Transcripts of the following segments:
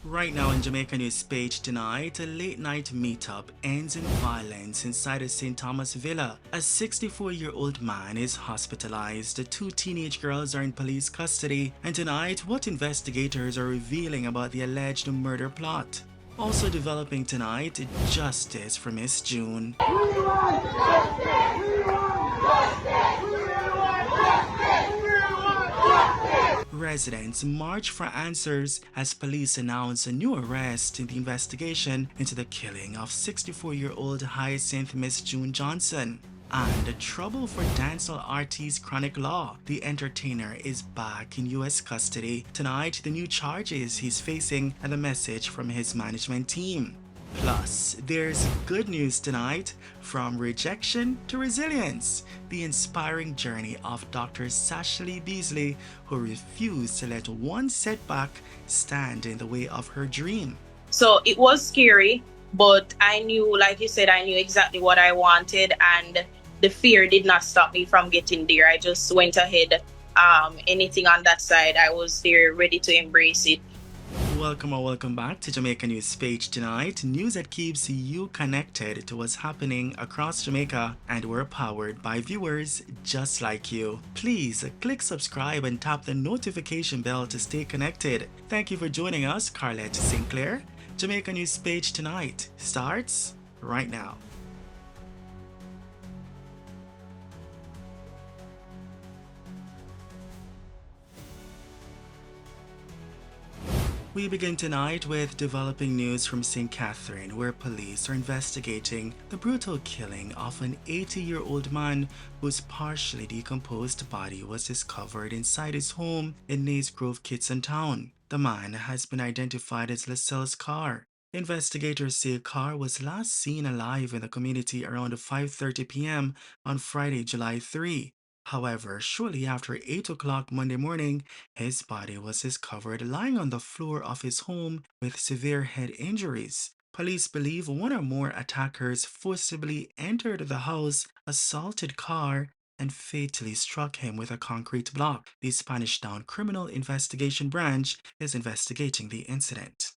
Right now in Jamaica News Page tonight, a late-night meetup ends in violence inside a St. Thomas villa. A 64-year-old man is hospitalized, two teenage girls are in police custody, and tonight, what investigators are revealing about the alleged murder plot. Also developing tonight, justice for Miss June. Residents march for answers as police announce a new arrest in the investigation into the killing of 64-year-old Hyacinth Miss June Johnson. And trouble for dancehall artist Chronic Law. The entertainer is back in US custody. Tonight, the new charges he's facing and a message from his management team. Plus, there's good news tonight. From rejection to resilience, the inspiring journey of Dr. Sashley Beasley, who refused to let one setback stand in the way of her dream. So it was scary, but I knew, like you said, I knew exactly what I wanted, and the fear did not stop me from getting there. I just went ahead. Anything on that side, I was there ready to embrace it. Welcome or welcome back to Jamaica News Page tonight, news that keeps you connected to what's happening across Jamaica, and we're powered by viewers just like you. Please click subscribe and tap the notification bell to stay connected. Thank you for joining us, Carlette Sinclair. Jamaica News Page tonight starts right now. We begin tonight with developing news from St. Catherine, where police are investigating the brutal killing of an 80-year-old man whose partially decomposed body was discovered inside his home in Nays Grove, Kitson Town. The man has been identified as Lascelles Carr. Investigators say Carr was last seen alive in the community around 5:30 p.m. on Friday, July 3. However, shortly after 8 o'clock Monday morning, his body was discovered lying on the floor of his home with severe head injuries. Police believe one or more attackers forcibly entered the house, assaulted Carr, and fatally struck him with a concrete block. The Spanish Town Criminal Investigation Branch is investigating the incident.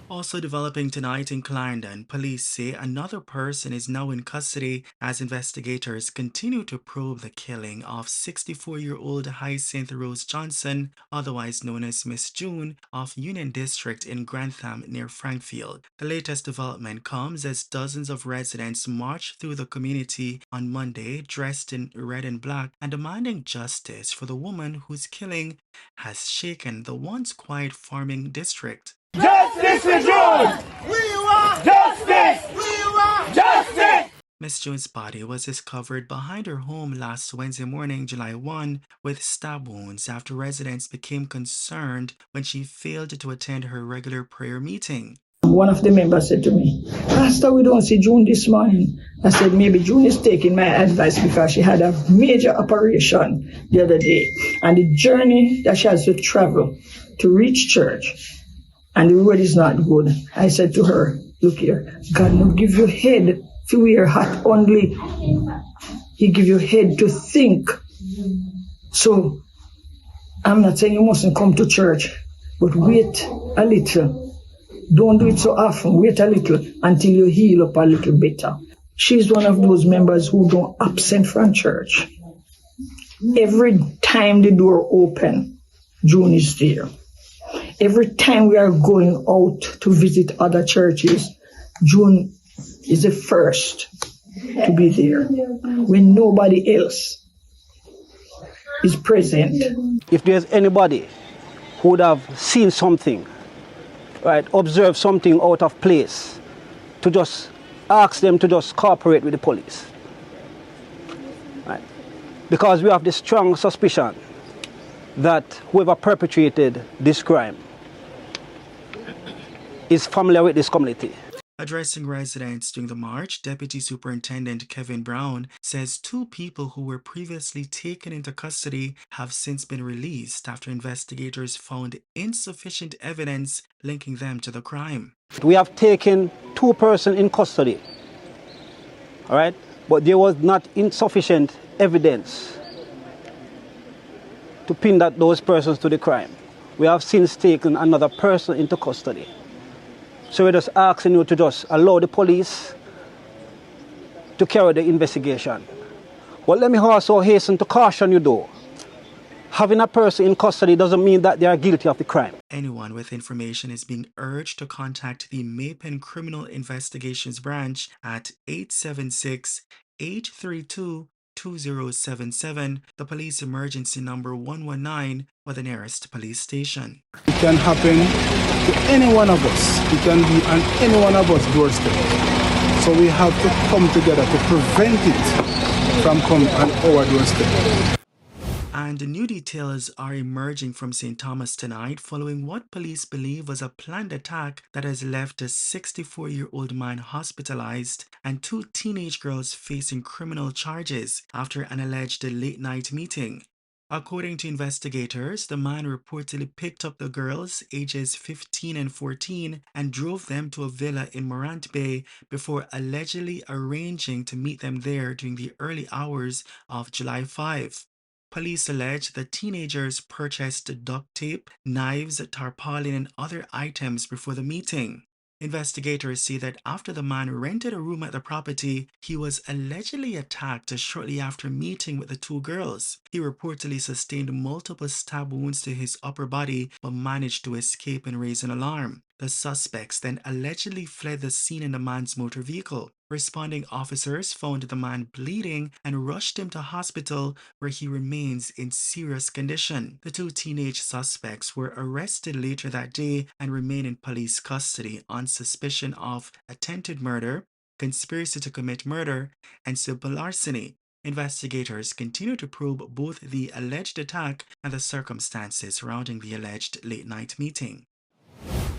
Also developing tonight in Clarendon, police say another person is now in custody as investigators continue to probe the killing of 64-year-old Hyacinth Rose Johnson, otherwise known as Miss June, of Union District in Grantham near Frankfield. The latest development comes as dozens of residents marched through the community on Monday dressed in red and black and demanding justice for the woman whose killing has shaken the once quiet farming district. Justice for June! We want justice! We want justice! Miss June's body was discovered behind her home last Wednesday morning, July 1, with stab wounds after residents became concerned when she failed to attend her regular prayer meeting. One of the members said to me, "Pastor, we don't see June this morning." I said, maybe June is taking my advice because she had a major operation the other day. And the journey that she has to travel to reach church, and the road is not good. I said to her, look here, God not give you head to wear hat only. He give you head to think. So I'm not saying you mustn't come to church, but wait a little. Don't do it so often. Wait a little until you heal up a little better. She's one of those members who don't absent from church. Every time the door open, June is there. Every time we are going out to visit other churches, June is the first to be there when nobody else is present. If there's anybody who would have seen something, right, observed something out of place, to just ask them to just cooperate with the police. Right? Because we have this strong suspicion that whoever perpetrated this crime is familiar with this community. Addressing residents during the march, Deputy Superintendent Kevin Brown says two people who were previously taken into custody have since been released after investigators found insufficient evidence linking them to the crime. We have taken two persons in custody, all right, but there was not insufficient evidence to pin those persons to the crime. we have since taken another person into custody. So we're just asking you to just allow the police to carry the investigation. But let me also hasten to caution you though. Having a person in custody doesn't mean that they are guilty of the crime. Anyone with information is being urged to contact the Mapen Criminal Investigations Branch at 876-832-2077, the police emergency number 119, or the nearest police station. It can happen to any one of us. It can be on any one of us doorstep. So we have to come together to prevent it from coming on our doorstep. And new details are emerging from St. Thomas tonight following what police believe was a planned attack that has left a 64-year-old man hospitalized and 2 teenage girls facing criminal charges after an alleged late-night meeting. According to investigators, the man reportedly picked up the girls, ages 15 and 14, and drove them to a villa in Morant Bay before allegedly arranging to meet them there during the early hours of July 5. Police allege the teenagers purchased duct tape, knives, tarpaulin, and other items before the meeting. Investigators say that after the man rented a room at the property, he was allegedly attacked shortly after meeting with the 2 girls. He reportedly sustained multiple stab wounds to his upper body but managed to escape and raise an alarm. The suspects then allegedly fled the scene in the man's motor vehicle. Responding officers found the man bleeding and rushed him to hospital where he remains in serious condition. The 2 teenage suspects were arrested later that day and remain in police custody on suspicion of attempted murder, conspiracy to commit murder, and simple larceny. Investigators continue to probe both the alleged attack and the circumstances surrounding the alleged late-night meeting.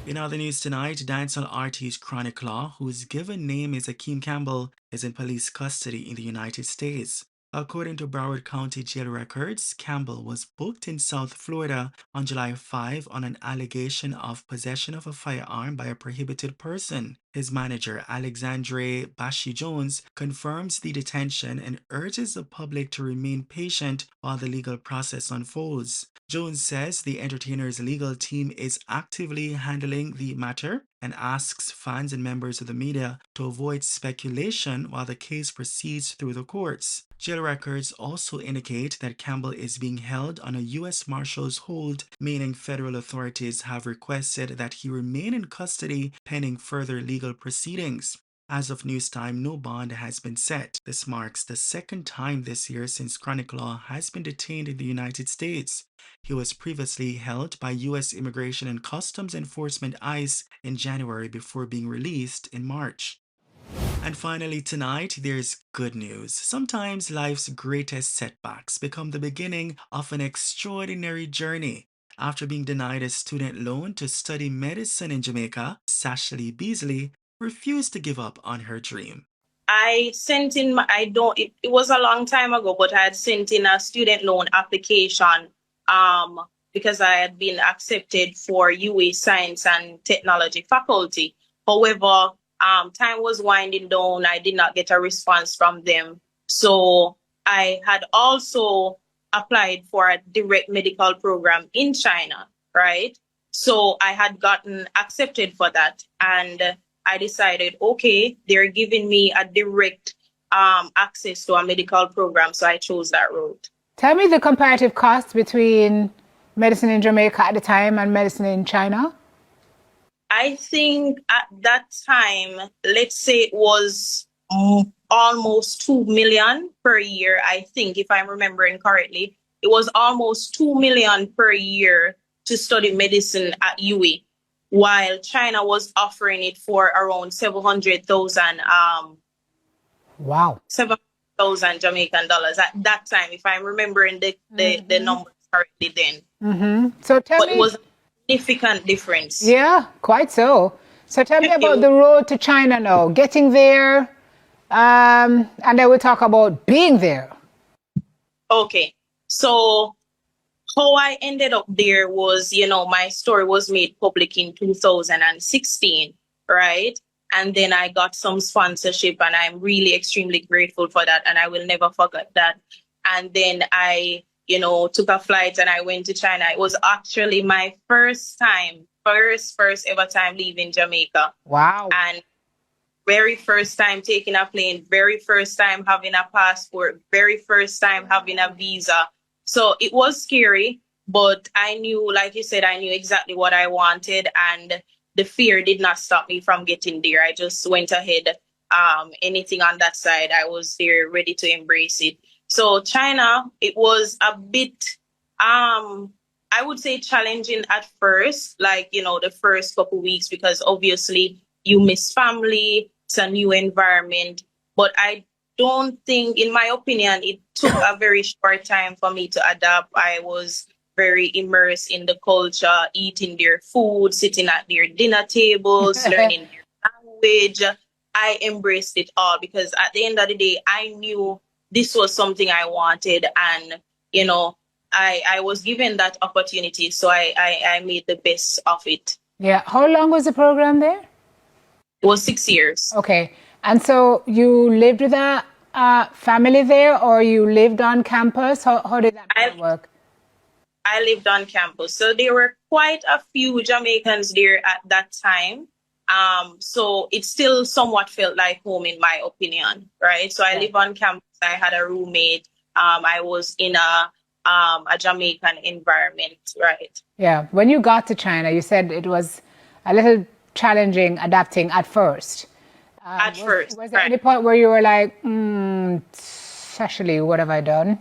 In other news tonight, dancehall artist Chronic Law, whose given name is Akeem Campbell, is in police custody in the United States. According to Broward County Jail records, Campbell was booked in South Florida on July 5 on an allegation of possession of a firearm by a prohibited person. His manager, Alexandre Bashi Jones, confirms the detention and urges the public to remain patient while the legal process unfolds. Jones says the entertainer's legal team is actively handling the matter and asks fans and members of the media to avoid speculation while the case proceeds through the courts. Jail records also indicate that Campbell is being held on a U.S. Marshal's hold, meaning federal authorities have requested that he remain in custody pending further legal proceedings. As of news time, no bond has been set. This marks the second time this year since Chronic Law has been detained in the United States. He was previously held by U.S. Immigration and Customs Enforcement ICE in January before being released in March. And finally tonight, there's good news. Sometimes life's greatest setbacks become the beginning of an extraordinary journey. After being denied a student loan to study medicine in Jamaica, Sashley Beasley refused to give up on her dream. I sent in it was a long time ago, but I had sent in a student loan application because I had been accepted for UA Science and Technology faculty. However, time was winding down. I did not get a response from them. So I had also applied for a direct medical program in China, right? So I had gotten accepted for that. And I decided, okay, they're giving me a direct access to a medical program. So I chose that route. Tell me the comparative cost between medicine in Jamaica at the time and medicine in China. I think at that time, let's say it was almost 2 million per year. I think, if I'm remembering correctly, it was almost 2 million per year to study medicine at UA, while China was offering it for around 700,000. Wow. 7,000 Jamaican dollars at that time, if I'm remembering the numbers correctly then. Mm-hmm. So tell me. It was a significant difference. Yeah, quite so. So tell me about the road to China now, getting there, and then we'll talk about being there. Okay. So how I ended up there was, my story was made public in 2016, right? And then I got some sponsorship, and I'm really extremely grateful for that. And I will never forget that. And then I took a flight and I went to China. It was actually my first time, first ever time leaving Jamaica. Wow. And very first time taking a plane, very first time having a passport, very first time having a visa. So it was scary, but I knew, like you said, I knew exactly what I wanted, and the fear did not stop me from getting there. I just went ahead. Anything on that side, I was there ready to embrace it. So China, it was a bit, I would say challenging at first, like, the first couple weeks, because obviously you miss family, it's a new environment. But I don't think, in my opinion, it took a very short time for me to adapt. I was very immersed in the culture, eating their food, sitting at their dinner tables, learning their language. I embraced it all because at the end of the day, I knew this was something I wanted, and I was given that opportunity, so I made the best of it. Yeah. How long was the program there? It was 6 years. Okay. And so you lived with a family there, or you lived on campus? How did that work? I lived on campus. So there were quite a few Jamaicans there at that time. So it still somewhat felt like home, in my opinion, right? So I live on campus. I had a roommate. I was in a Jamaican environment, right? Yeah. When you got to China, you said it was a little challenging adapting at first. Was there any point where you were like, actually, what have I done?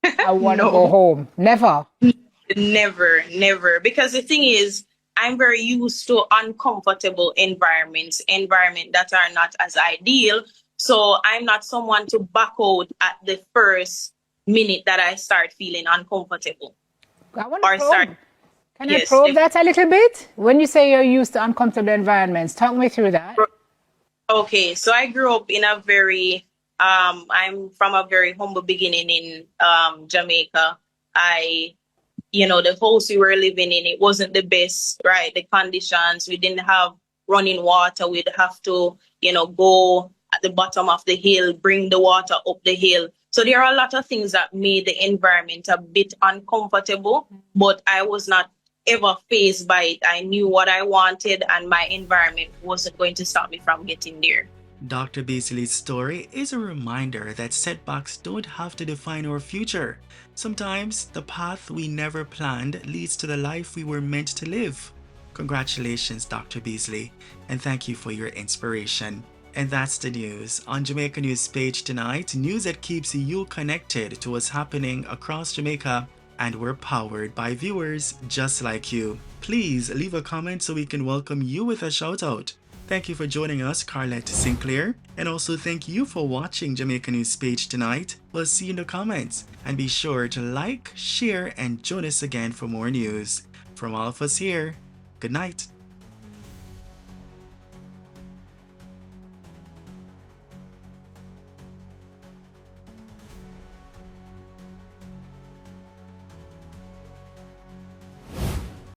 I want to go home. Never. Never. Because the thing is, I'm very used to uncomfortable environments that are not as ideal. So I'm not someone to back out at the first minute that I start feeling uncomfortable. Can I probe that a little bit? When you say you're used to uncomfortable environments, talk me through that. Okay, so I grew up in a very, I'm from a very humble beginning in Jamaica. The house we were living in, it wasn't the best, right? The conditions, we didn't have running water. We'd have to, go at the bottom of the hill, bring the water up the hill. So there are a lot of things that made the environment a bit uncomfortable, but I was not ever fazed by it. I knew what I wanted, and my environment wasn't going to stop me from getting there. Dr. Beasley's story is a reminder that setbacks don't have to define our future. Sometimes the path we never planned leads to the life we were meant to live. Congratulations, Dr. Beasley, and thank you for your inspiration. And that's the news on Jamaica News Page tonight, news that keeps you connected to what's happening across Jamaica, and we're powered by viewers just like you. Please leave a comment so we can welcome you with a shout out. Thank you for joining us, Carlette Sinclair, and also thank you for watching Jamaica News Page tonight. We'll see you in the comments, and be sure to like, share, and join us again for more news. From all of us here, good night.